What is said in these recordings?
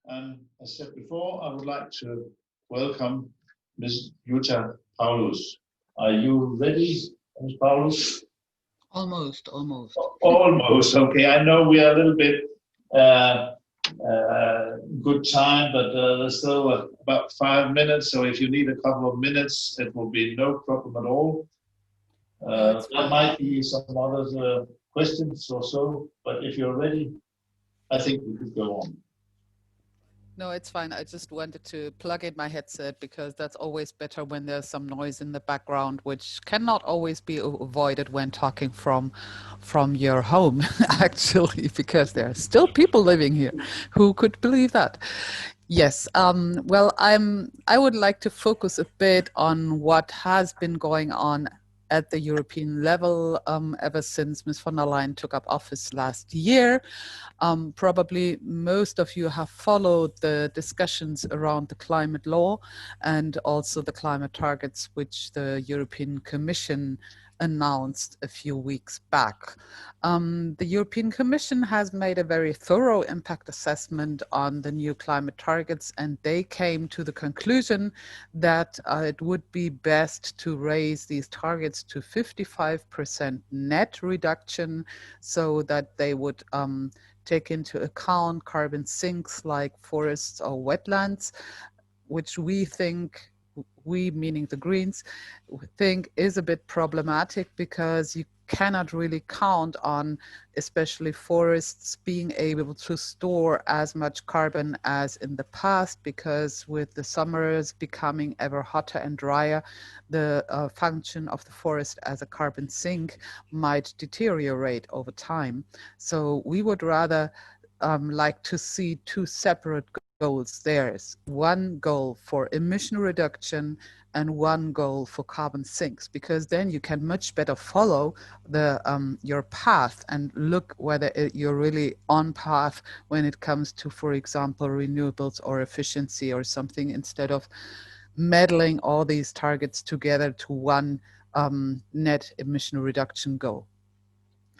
And as said before, I would like to welcome Ms. Jutta Paulus. Are you ready, Ms. Paulus? Almost. Almost. Okay. I know we are a little bit uh, good time, but there's still about 5 minutes. So if you need a couple of minutes, it will be no problem at all. There might be some other questions or so, but if you're ready, I think we could go on. No, it's fine. I just wanted to plug in my headset because that's always better when there's some noise in the background, which cannot always be avoided when talking from your home, actually, because there are still people living here. Who could believe that? Yes. Well, I would like to focus a bit on what has been going on at the European level ever since Ms. von der Leyen took up office last year. Probably most of you have followed the discussions around the climate law and also the climate targets which the European Commission announced a few weeks back. The European Commission has made a very thorough impact assessment on the new climate targets, and they came to the conclusion that it would be best to raise these targets to 55% net reduction so that they would take into account carbon sinks like forests or wetlands, which we meaning the Greens, think is a bit problematic because you cannot really count on especially forests being able to store as much carbon as in the past, because with the summers becoming ever hotter and drier, the function of the forest as a carbon sink might deteriorate over time. So we would rather like to see two separate goals. There's one goal for emission reduction and one goal for carbon sinks, because then you can much better follow the your path and look whether you're really on path when it comes to, for example, renewables or efficiency or something, instead of meddling all these targets together to one net emission reduction goal.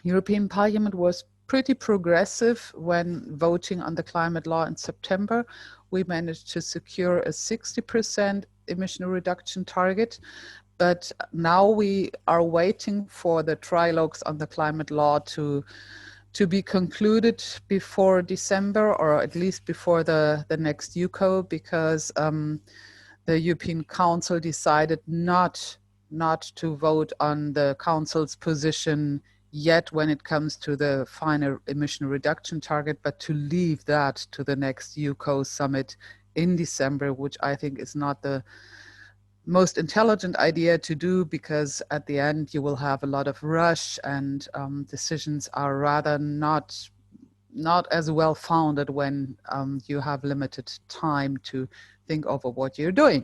European Parliament was pretty progressive when voting on the climate law in September. We managed to secure a 60% emission reduction target, but now we are waiting for the trilogues on the climate law to be concluded before December, or at least before the next UCO, because the European Council decided not to vote on the Council's position yet when it comes to the final emission reduction target, but to leave that to the next UCO summit in December, which I think is not the most intelligent idea to do, because at the end you will have a lot of rush and decisions are rather not as well founded when you have limited time to think over what you're doing.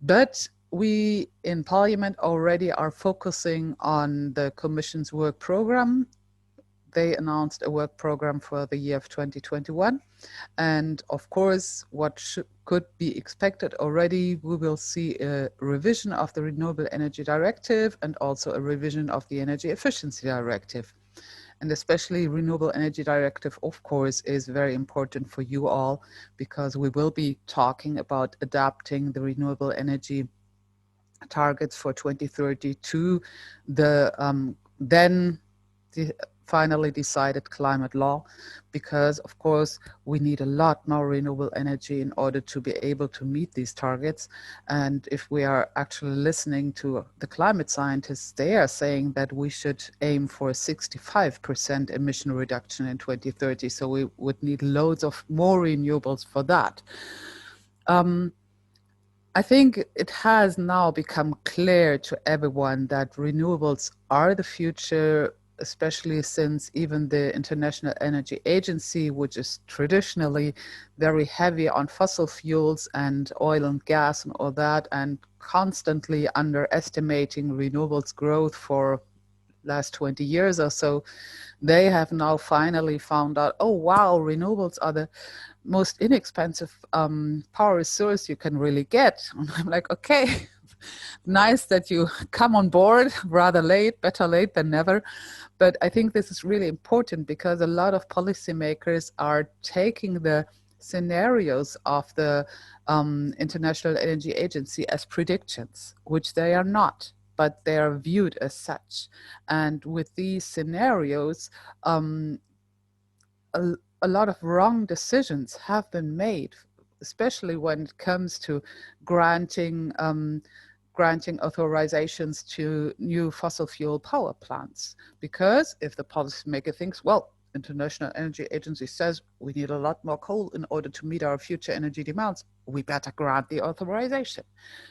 But we in Parliament already are focusing on the Commission's work program. They announced a work program for the year of 2021. And of course, what could be expected already, we will see a revision of the Renewable Energy Directive and also a revision of the Energy Efficiency Directive. And especially Renewable Energy Directive, of course, is very important for you all, because we will be talking about adapting the renewable energy targets for 2030 to the then finally decided climate law, because of course we need a lot more renewable energy in order to be able to meet these targets. And if we are actually listening to the climate scientists, they are saying that we should aim for 65% emission reduction in 2030. So we would need loads of more renewables for that. I think it has now become clear to everyone that renewables are the future, especially since even the International Energy Agency, which is traditionally very heavy on fossil fuels and oil and gas and all that, and constantly underestimating renewables growth for last 20 years or so, they have now finally found out, oh wow, renewables are the most inexpensive power source you can really get. And I'm like, okay, nice that you come on board rather late, better late than never. But I think this is really important, because a lot of policymakers are taking the scenarios of the International Energy Agency as predictions, which they are not, but they are viewed as such. And with these scenarios, a lot of wrong decisions have been made, especially when it comes to granting authorizations to new fossil fuel power plants. Because if the policymaker thinks, well, International Energy Agency says we need a lot more coal in order to meet our future energy demands, we better grant the authorization.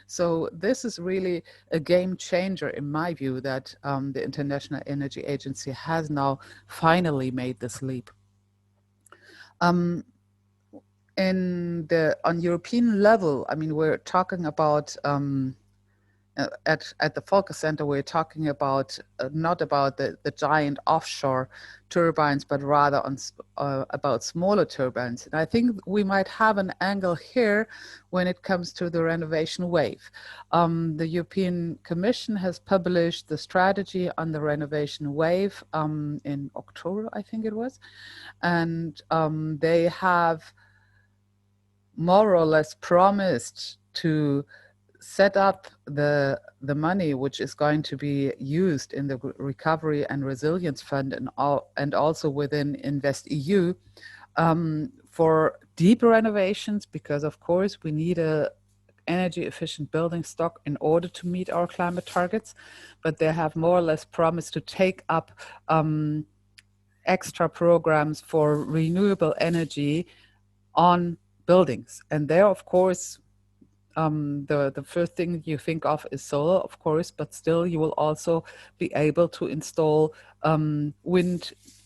So this is really a game changer in my view, that the International Energy Agency has now finally made this leap. On European level, I mean, we're talking about at the Folkecenter, we're talking about not about the giant offshore turbines, but rather about smaller turbines. And I think we might have an angle here when it comes to the renovation wave. The European Commission has published the strategy on the renovation wave in October, I think it was. And they have more or less promised to set up the money which is going to be used in the Recovery and Resilience Fund and also within InvestEU for deep renovations, because of course we need a energy efficient building stock in order to meet our climate targets. But they have more or less promised to take up extra programs for renewable energy on buildings. And there, of course, the first thing you think of is solar, of course, but still you will also be able to install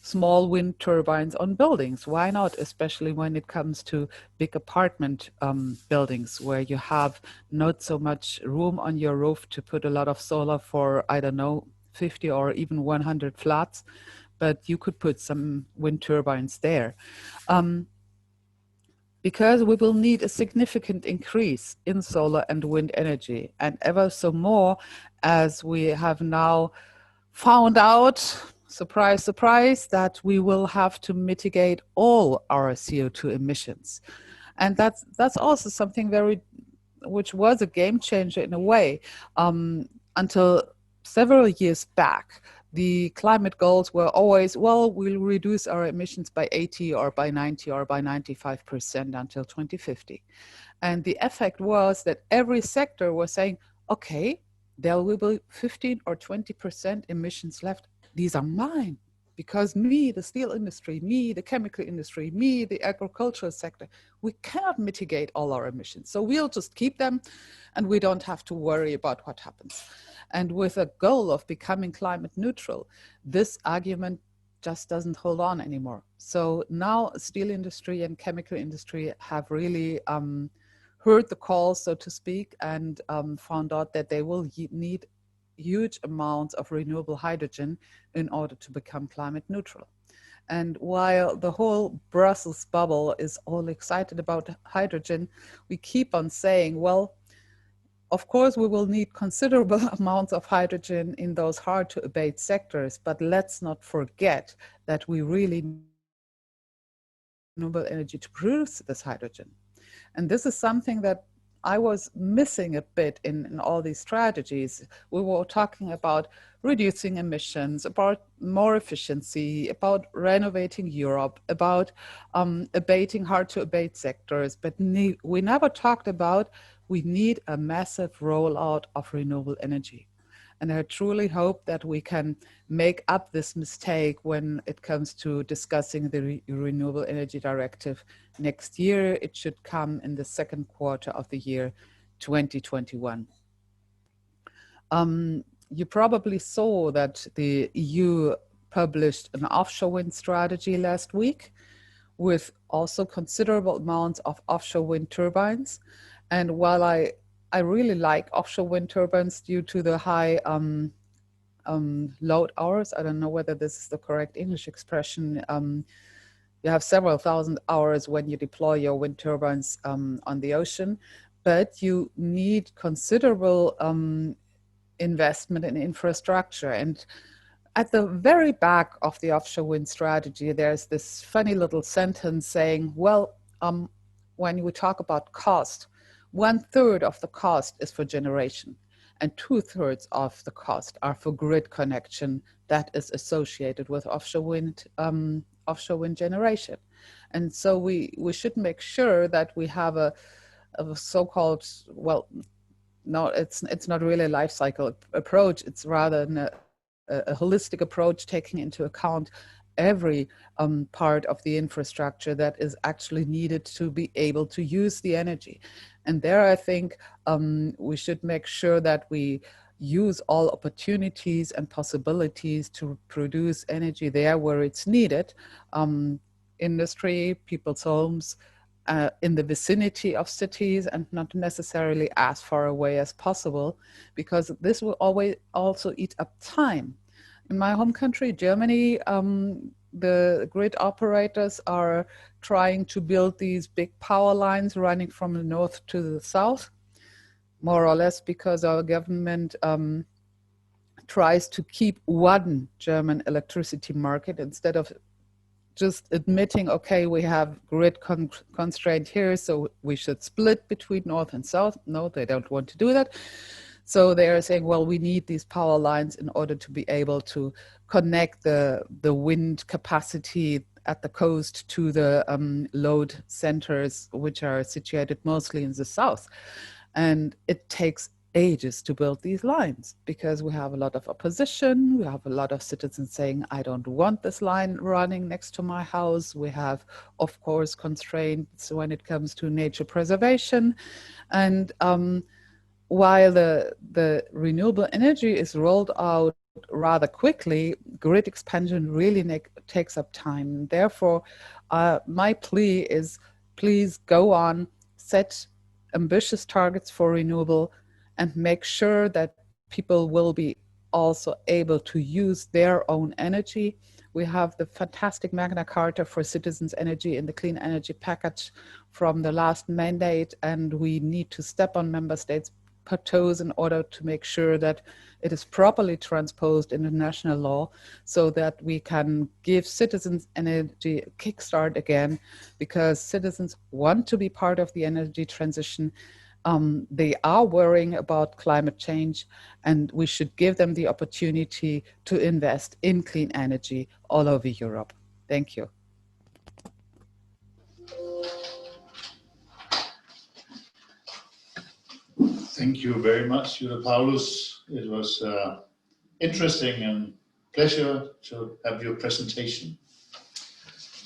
small wind turbines on buildings. Why not? Especially when it comes to big apartment buildings where you have not so much room on your roof to put a lot of solar for, I don't know, 50 or even 100 flats, but you could put some wind turbines there. Because we will need a significant increase in solar and wind energy, and ever so more as we have now found out, surprise, surprise, that we will have to mitigate all our CO2 emissions. And that's also something which was a game changer in a way. Until several years back, the climate goals were always, well, we'll reduce our emissions by 80 or by 90 or by 95% until 2050. And the effect was that every sector was saying, okay, there will be 15 or 20% emissions left. These are mine, because me, the steel industry, me, the chemical industry, me, the agricultural sector, we cannot mitigate all our emissions. So we'll just keep them and we don't have to worry about what happens. And with a goal of becoming climate neutral, this argument just doesn't hold on anymore. So now steel industry and chemical industry have really heard the call, so to speak, and found out that they will need huge amounts of renewable hydrogen in order to become climate neutral. And while the whole Brussels bubble is all excited about hydrogen, we keep on saying, well, of course, we will need considerable amounts of hydrogen in those hard to abate sectors, but let's not forget that we really need renewable energy to produce this hydrogen. And this is something that I was missing a bit in all these strategies. We were talking about reducing emissions, about more efficiency, about renovating Europe, about abating hard to abate sectors, but we never talked about we need a massive rollout of renewable energy. And I truly hope that we can make up this mistake when it comes to discussing the Renewable Energy Directive next year. It should come in the second quarter of the year 2021. You probably saw that the EU published an offshore wind strategy last week with also considerable amounts of offshore wind turbines. And while I really like offshore wind turbines due to the high load hours, I don't know whether this is the correct English expression. You have several thousand hours when you deploy your wind turbines on the ocean, but you need considerable investment in infrastructure. And at the very back of the offshore wind strategy, there's this funny little sentence saying, well, when we talk about cost, 1/3 of the cost is for generation, and 2/3 of the cost are for grid connection that is associated with offshore wind generation. And so we should make sure that we have a so-called, well, no, it's not really a life cycle approach. It's rather a holistic approach, taking into account every part of the infrastructure that is actually needed to be able to use the energy. And there, I think we should make sure that we use all opportunities and possibilities to produce energy there where it's needed. Industry, people's homes, in the vicinity of cities, and not necessarily as far away as possible, because this will always also eat up time. In my home country, Germany, the grid operators are trying to build these big power lines running from the north to the south, more or less because our government tries to keep one German electricity market instead of just admitting, okay, we have grid constraint here, so we should split between north and south. No, they don't want to do that. So they are saying, well, we need these power lines in order to be able to connect the wind capacity at the coast to the load centers, which are situated mostly in the south. And it takes ages to build these lines because we have a lot of opposition. We have a lot of citizens saying, I don't want this line running next to my house. We have, of course, constraints when it comes to nature preservation. And while the renewable energy is rolled out rather quickly, grid expansion really takes up time. Therefore, my plea is, please go on, set ambitious targets for renewable, and make sure that people will be also able to use their own energy. We have the fantastic Magna Carta for citizens' energy in the clean energy package from the last mandate, and we need to step on member states' toes in order to make sure that it is properly transposed into national law so that we can give citizens energy a kickstart again, because citizens want to be part of the energy transition. They are worrying about climate change, and we should give them the opportunity to invest in clean energy all over Europe. Thank you. Thank you very much, Jutta Paulus. It was interesting and pleasure to have your presentation.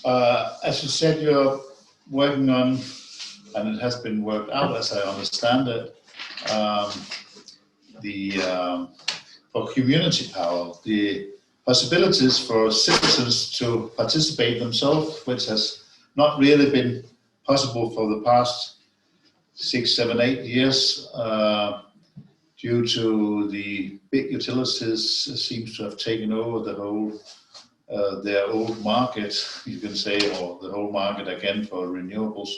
As you said, you're working on, and it has been worked out as I understand it, for community power, the possibilities for citizens to participate themselves, which has not really been possible for the past 6, 7, 8 years due to the big utilities seems to have taken over the whole their old market, you can say, or the whole market again for renewables.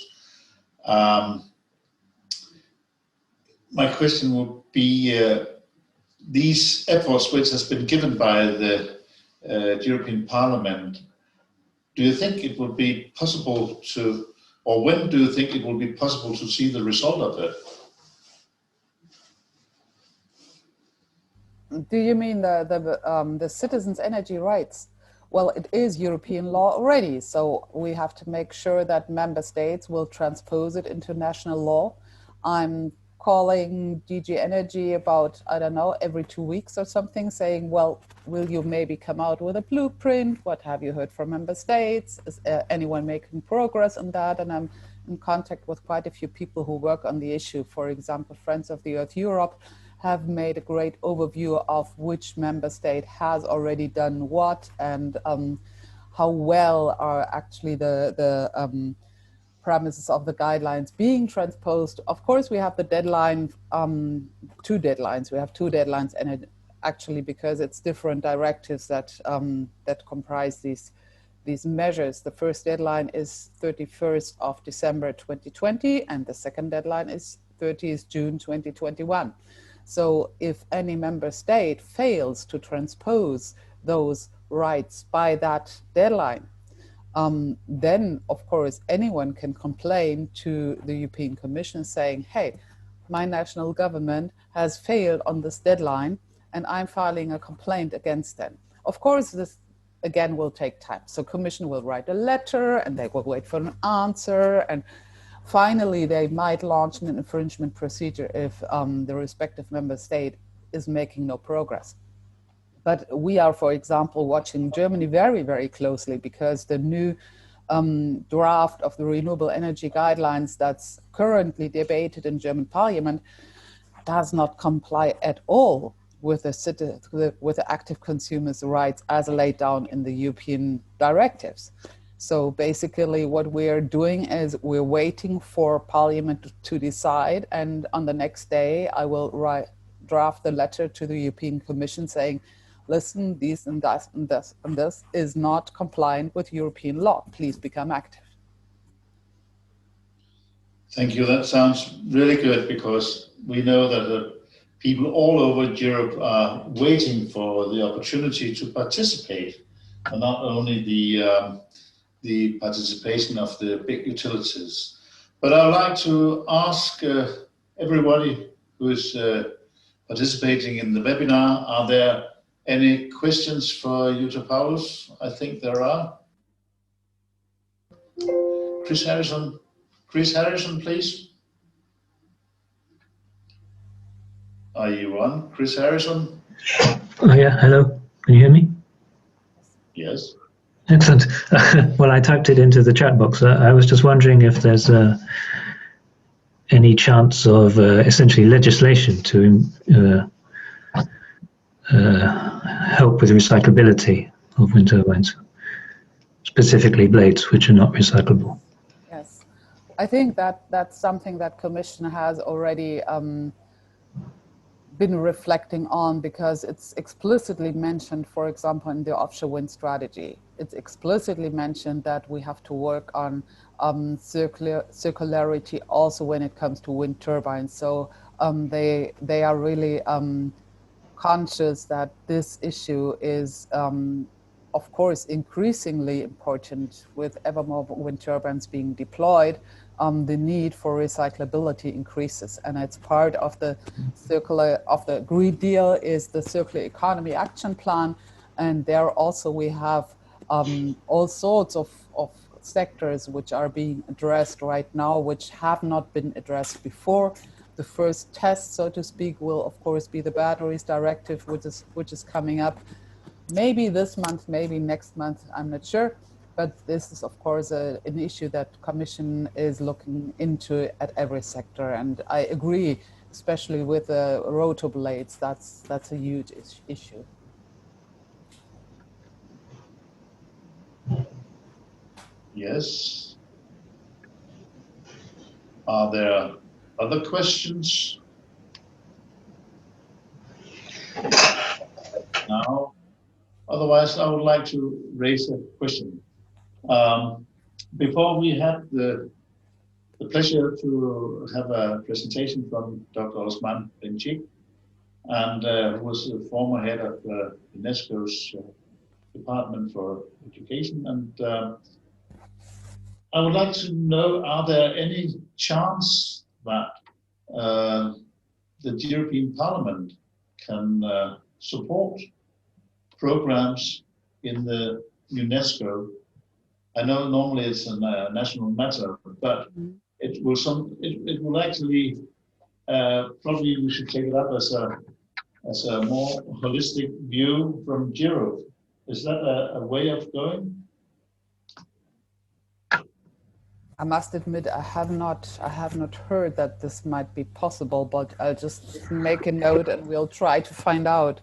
My question would be, these efforts which has been given by the European Parliament, do you think it would be possible to, or when do you think it will be possible to see the result of it? Do you mean the citizens' energy rights? Well, it is European law already, so we have to make sure that member states will transpose it into national law. I'm calling DG Energy about, I don't know, every 2 weeks or something, saying, well, will you maybe come out with a blueprint? What have you heard from member states? Is anyone making progress on that? And I'm in contact with quite a few people who work on the issue. For example, Friends of the Earth Europe have made a great overview of which member state has already done what, and how well are actually the premises of the guidelines being transposed. Of course, we have the deadline, 2 deadlines. We have 2 deadlines, and it actually, because it's different directives that that comprise these measures. The first deadline is 31st of December 2020, and the second deadline is 30th June 2021. So if any member state fails to transpose those rights by that deadline, then of course anyone can complain to the European Commission saying, hey, my national government has failed on this deadline and I'm filing a complaint against them. Of course, this again will take time. So Commission will write a letter and they will wait for an answer, and finally they might launch an infringement procedure if the respective member state is making no progress. But we are, for example, watching Germany very, very closely, because the new draft of the renewable energy guidelines that's currently debated in German parliament does not comply at all with the active consumers' rights as laid down in the European directives. So basically what we're doing is we're waiting for parliament to decide, and on the next day I will draft the letter to the European Commission saying, listen, this and that and this and this is not compliant with European law. Please become active. Thank you. That sounds really good, because we know that the people all over Europe are waiting for the opportunity to participate, and not only the participation of the big utilities. But I'd like to ask everybody who is participating in the webinar, are there any questions for Jutta Paulus? I think there are. Chris Harrison, please. Are you on, Chris Harrison? Oh yeah, hello. Can you hear me? Yes. Excellent. Well, I typed it into the chat box. I was just wondering if there's any chance of essentially legislation to help with recyclability of wind turbines, specifically blades which are not recyclable. Yes, I think that's something that Commission has already been reflecting on, because it's explicitly mentioned, for example, in the offshore wind strategy. It's explicitly mentioned that we have to work on circularity also when it comes to wind turbines. So they are really conscious that this issue is, of course, increasingly important with ever more wind turbines being deployed. The need for recyclability increases, and it's part of the Green Deal is the Circular Economy Action Plan, and there also we have all sorts of sectors which are being addressed right now, which have not been addressed before. The first test, so to speak, will of course be the Batteries Directive, which is coming up maybe this month, maybe next month, I'm not sure. But this is, of course, an issue that Commission is looking into at every sector. And I agree, especially with the rotor blades, that's a huge issue. Yes. Are there other questions? Now, otherwise, I would like to raise a question. Before we had the pleasure to have a presentation from Dr. Osman Benchik, and who was the former head of UNESCO's Department for Education. And I would like to know, are there any chance that the European Parliament can support programs in the UNESCO? I know normally it's a national matter, but it will actually probably we should take it up as a more holistic view from Europe. Is that a way of going? I must admit, I have not heard that this might be possible, but I'll just make a note and we'll try to find out.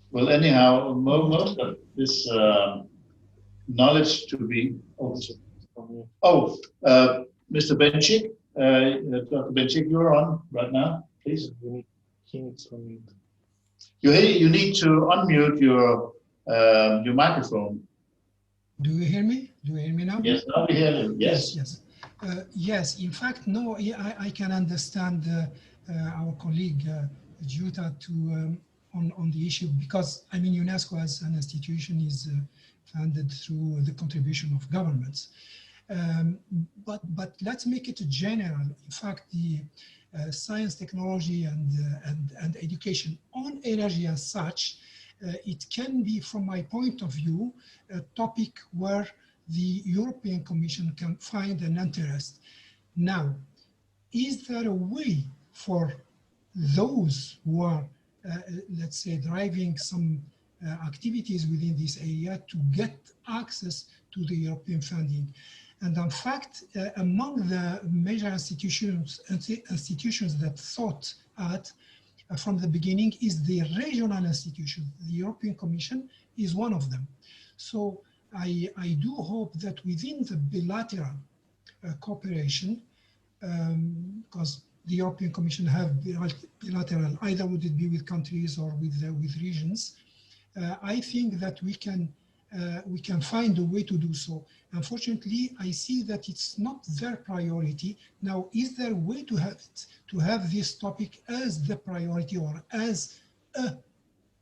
Well, anyhow, most of this knowledge to be. Mr. Benchik, Dr. Benchik, you're on right now, please. You need to unmute your microphone. Do you hear me? Do you hear me now? Yes, now we hear you. Yes. Yes. Yes. In fact, no. I can understand our colleague Jutta on the issue, because I mean UNESCO as an institution is funded through the contribution of governments. But let's make it general. In fact, the science, technology, and education on energy as such, it can be, from my point of view, a topic where the European Commission can find an interest. Now, is there a way for those who are, let's say, driving some activities within this area to get access to the European funding? And in fact, among the major institutions that thought at from the beginning is the regional institution. The European Commission is one of them. So I do hope that within the bilateral cooperation, because the European Commission have bilateral, either would it be with countries or with regions, I think that we can find a way to do so. Unfortunately, I see that it's not their priority. Now, is there a way to have this topic as the priority or as a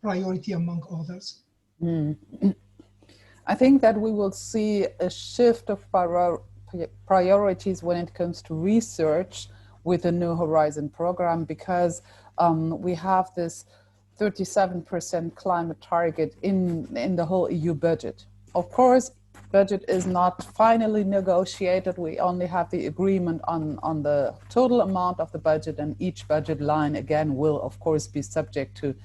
priority among others? I think that we will see a shift of priorities when it comes to research with the New Horizon program, because we have this 37% climate target in the whole EU budget. Of course, budget is not finally negotiated. We only have the agreement on the total amount of the budget, and each budget line again will of course be subject to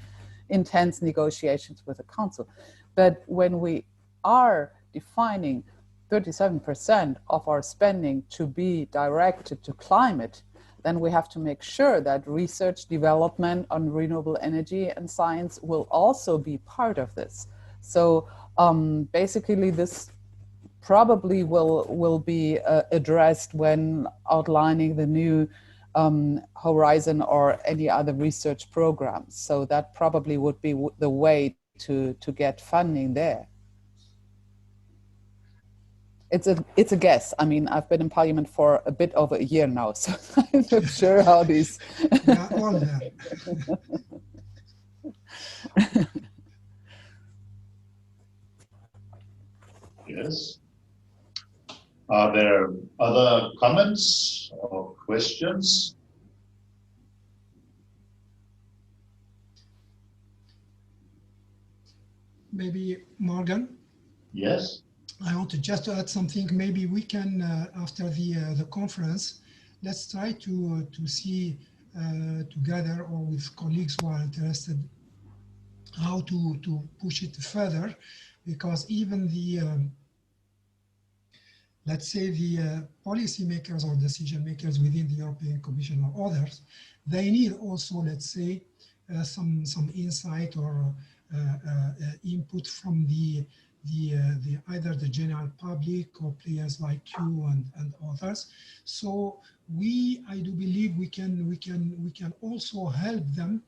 intense negotiations with the Council. But when we are defining 37% of our spending to be directed to climate, then we have to make sure that research development on renewable energy and science will also be part of this. So basically this probably will be addressed when outlining the new Horizon or any other research programs. So that probably would be the way to get funding there. It's a guess. I mean, I've been in Parliament for a bit over a year now, so I'm not sure how these. Yeah, all that. Yes. Are there other comments or questions? Maybe Morgan? Yes. I want to just add something. Maybe we can, after the conference, let's try to see together or with colleagues who are interested how to push it further, because even the let's say the policymakers or decision makers within the European Commission or others, they need also, let's say, some insight or input from the either the general public or players like you and others. So I do believe we can also help them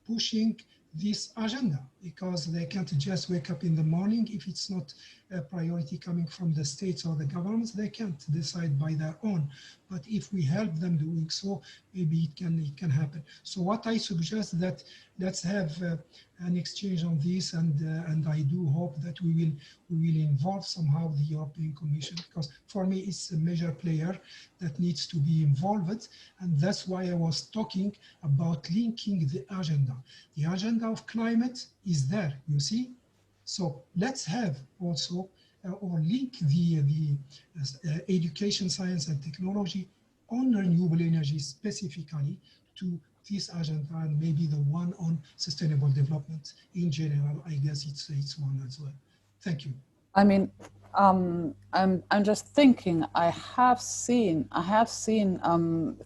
pushing this agenda, because they can't just wake up in the morning. If it's not a priority coming from the states or the governments, they can't decide by their own. But if we help them doing so, maybe it can happen. So what I suggest that let's have an exchange on this, and I do hope that we will involve somehow the European Commission, because for me it's a major player that needs to be involved, and that's why I was talking about linking the agenda. The agenda of climate is there, you see. So let's have also or link the education, science and technology on renewable energy specifically to this agenda, and maybe the one on sustainable development in general. I guess it's one as well. Thank you. I mean, I'm just thinking. I have seen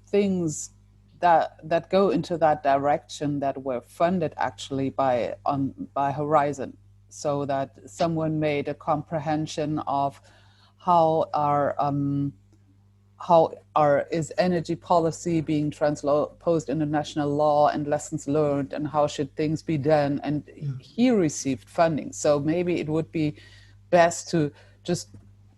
things that go into that direction that were funded actually by Horizon, so that someone made a comprehension of how is energy policy being transposed into national law and lessons learned, and how should things be done, and he received funding. So maybe it would be best to just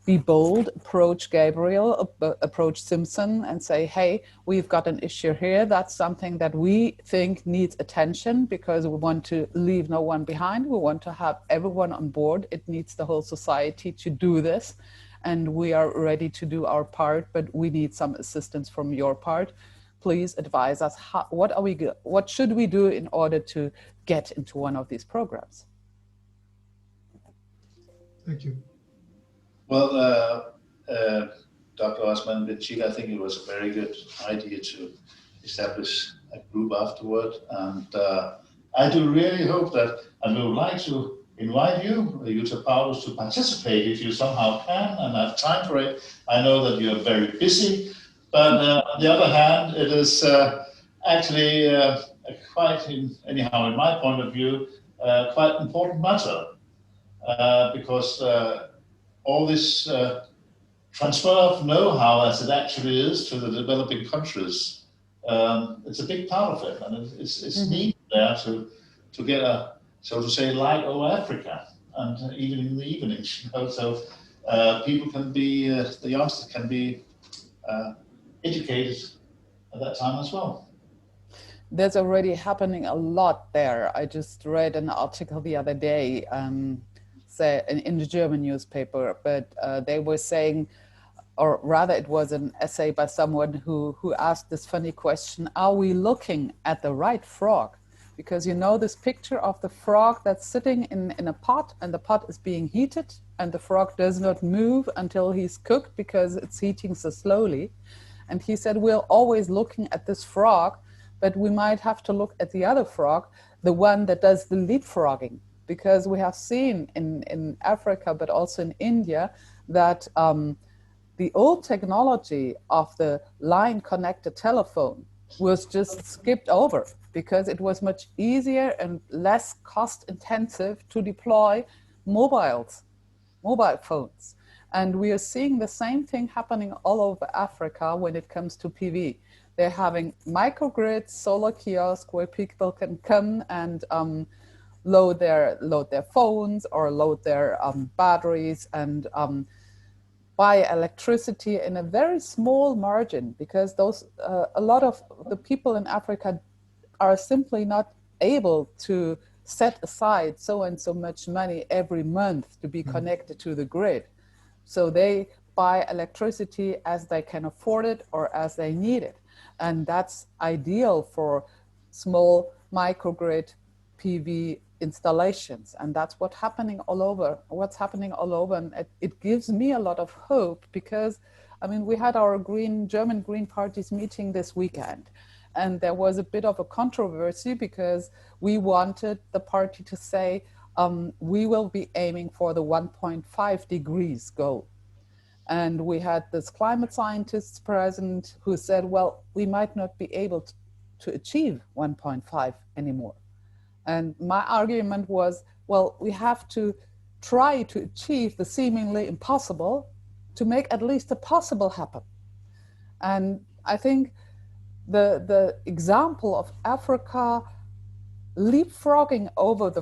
be bold, approach Gabriel, approach Simpson and say, hey, we've got an issue here. That's something that we think needs attention because we want to leave no one behind. We want to have everyone on board. It needs the whole society to do this. And we are ready to do our part, but we need some assistance from your part. Please advise us, what should we do in order to get into one of these programs? Thank you. Well, Dr. Osman-Benchik, I think it was a very good idea to establish a group afterward. And I do really hope that, and we would like to invite you, Jutta Paulus, to participate if you somehow can and have time for it. I know that you're very busy, but on the other hand, it is actually quite, anyhow, in my point of view, quite important matter because all this transfer of know-how, as it actually is, to the developing countries, it's a big part of it, and it's needed there to get a, so to say, light over Africa, and even in the evenings, you know, so people can be, the youngsters can be educated at that time as well. There's already happening a lot there. I just read an article the other day, in the German newspaper, but they were saying, or rather it was an essay by someone who asked this funny question, are we looking at the right frog? Because you know this picture of the frog that's sitting in a pot, and the pot is being heated, and the frog does not move until he's cooked because it's heating so slowly. And he said, we're always looking at this frog, but we might have to look at the other frog, the one that does the leapfrogging. Because we have seen in Africa, but also in India, that the old technology of the line-connected telephone was just skipped over because it was much easier and less cost-intensive to deploy mobile phones. And we are seeing the same thing happening all over Africa when it comes to PV. They're having microgrids, solar kiosks where people can come and load their phones or load their batteries and buy electricity in a very small margin, because those a lot of the people in Africa are simply not able to set aside so and so much money every month to be connected to the grid. So they buy electricity as they can afford it or as they need it. And that's ideal for small microgrid PV installations, and that's what's happening all over. And it gives me a lot of hope, because I mean, we had our German Green Party's meeting this weekend, and there was a bit of a controversy because we wanted the party to say we will be aiming for the 1.5 degrees goal. And we had this climate scientists present who said, well, we might not be able to achieve 1.5 anymore. And my argument was, well, we have to try to achieve the seemingly impossible to make at least the possible happen. And I think the example of Africa leapfrogging over the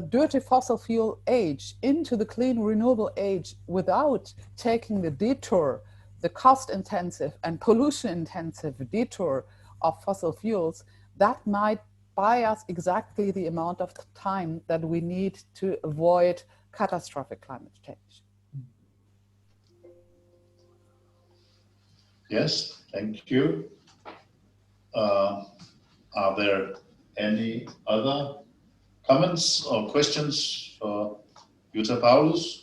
dirty fossil fuel age into the clean renewable age without taking the detour, the cost-intensive and pollution-intensive detour of fossil fuels, that might buy us exactly the amount of time that we need to avoid catastrophic climate change. Yes, thank you. Are there any other comments or questions for Jutta Paulus?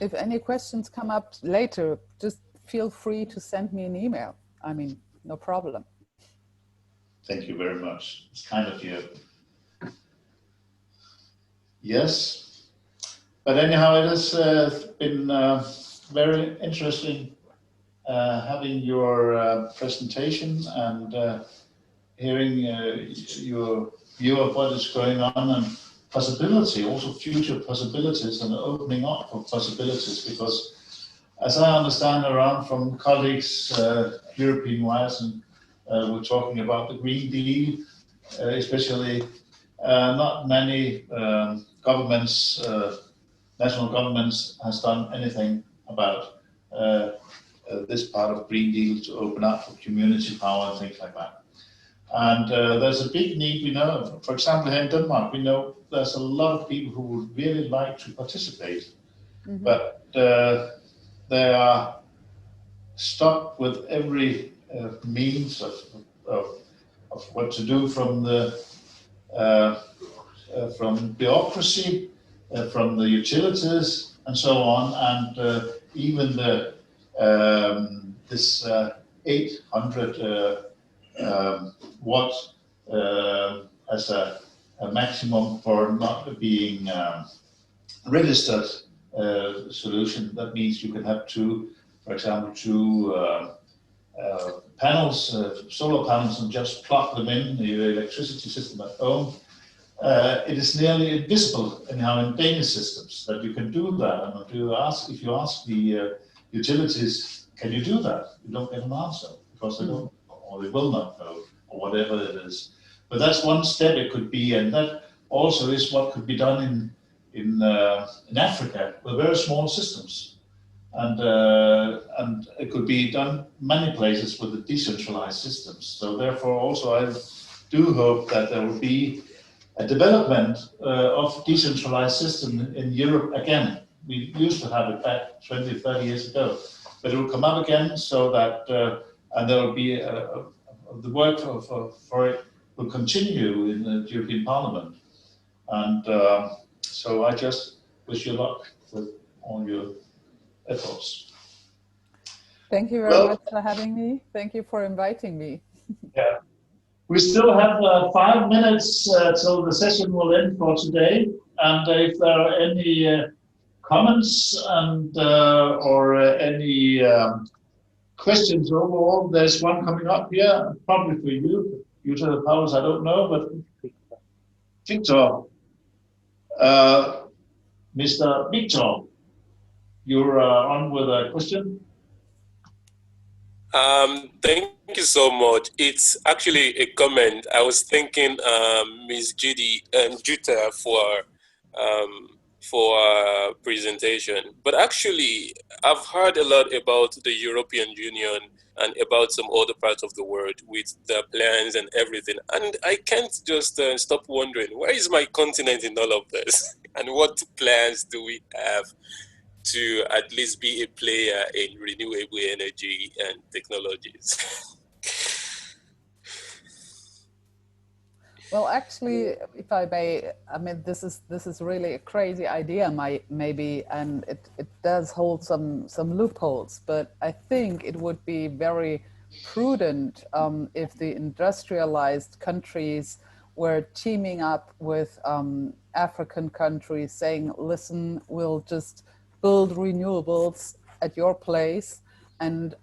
If any questions come up later, just feel free to send me an email. I mean, no problem. Thank you very much. It's kind of you. Yes, but anyhow, it has been very interesting having your presentation and hearing your view of what is going on and possibility, also future possibilities and opening up of possibilities, because as I understand around from colleagues European-wise and we're talking about the Green Deal, especially not many governments, national governments has done anything about this part of Green Deal to open up for community power and things like that. And there's a big need, we know, for example, here in Denmark, we know there's a lot of people who would really like to participate, but they are stopped with every means of what to do from the from bureaucracy, from the utilities, and so on, and even the this 800 watt as a maximum for not being registered solution. That means you can have two, for example, two panels, solar panels, and just plug them in the electricity system at home. It is nearly invisible anyhow in Danish systems that you can do that. And if you ask the utilities, can you do that? You don't get an answer because they don't, or they will not know, or whatever it is. But that's one step it could be, and that also is what could be done in Africa with very small systems, and it could be done many places with the decentralized systems. So therefore, also I do hope that there will be a development of decentralized system in Europe again. We used to have it back 20, 30 years ago, but it will come up again so that, and there will be the work for it will continue in the European Parliament. And so I just wish you luck with all your efforts. Thank you very much for having me. Thank you for inviting me. Yeah. We still have 5 minutes till the session will end for today. And if there are any comments and or any questions overall, there's one coming up here, probably for you, Jutta Paulus, I don't know, but Victor, Mr. Victor, you're on with a question. Thank you so much. It's actually a comment. I was thanking Ms. Jutta for presentation, but actually I've heard a lot about the European Union and about some other parts of the world with the plans and everything, and I can't just stop wondering, where is my continent in all of this? And what plans do we have to at least be a player in renewable energy and technologies? Well, actually, if I may, I mean, this is really a crazy idea, maybe, and it does hold some loopholes. But I think it would be very prudent if the industrialized countries were teaming up with African countries, saying, "Listen, we'll just build renewables at your place, and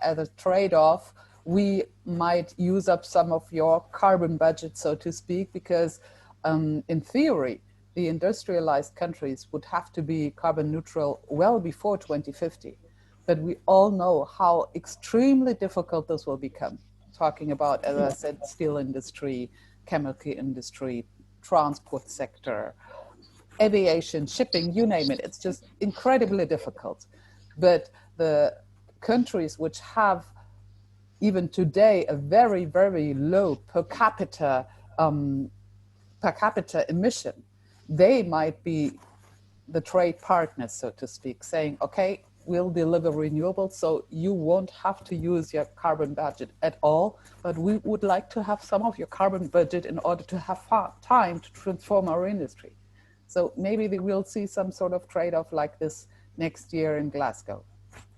as a trade-off, we might use up some of your carbon budget, so to speak, because in theory, the industrialized countries would have to be carbon neutral well before 2050. But we all know how extremely difficult this will become. Talking about, as I said, steel industry, chemical industry, transport sector, aviation, shipping, you name it. It's just incredibly difficult. But the countries which have even today a very, very low per capita emission, they might be the trade partners, so to speak, saying, okay, we'll deliver renewables, so you won't have to use your carbon budget at all, but we would like to have some of your carbon budget in order to have time to transform our industry. So maybe we will see some sort of trade-off like this next year in Glasgow.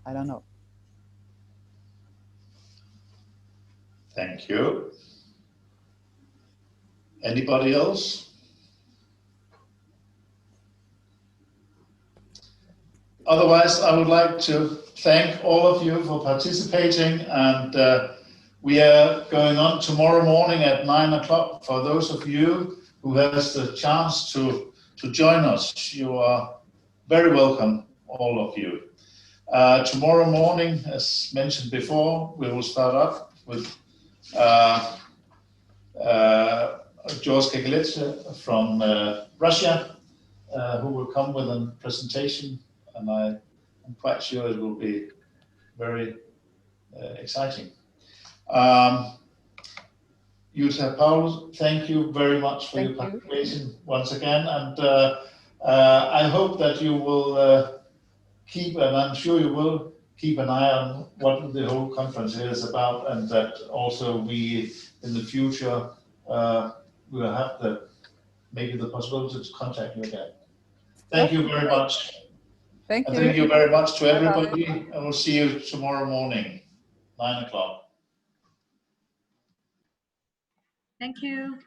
I don't know. Thank you. Anybody else? Otherwise, I would like to thank all of you for participating, and we are going on tomorrow morning at 9 o'clock. For those of you who has the chance to join us, you are very welcome, all of you. Tomorrow morning, as mentioned before, we will start up with George Kekeletse from Russia, who will come with a presentation, and I'm quite sure it will be very exciting. Jutta Paulus, thank you very much for your participation once again, and I hope that you will keep, and I'm sure you will, keep an eye on what the whole conference is about, and that also we, in the future, will have maybe the possibility to contact you again. Thank you very much. Thank you. And thank you very much to everybody, and we'll see you tomorrow morning, 9 o'clock. Thank you.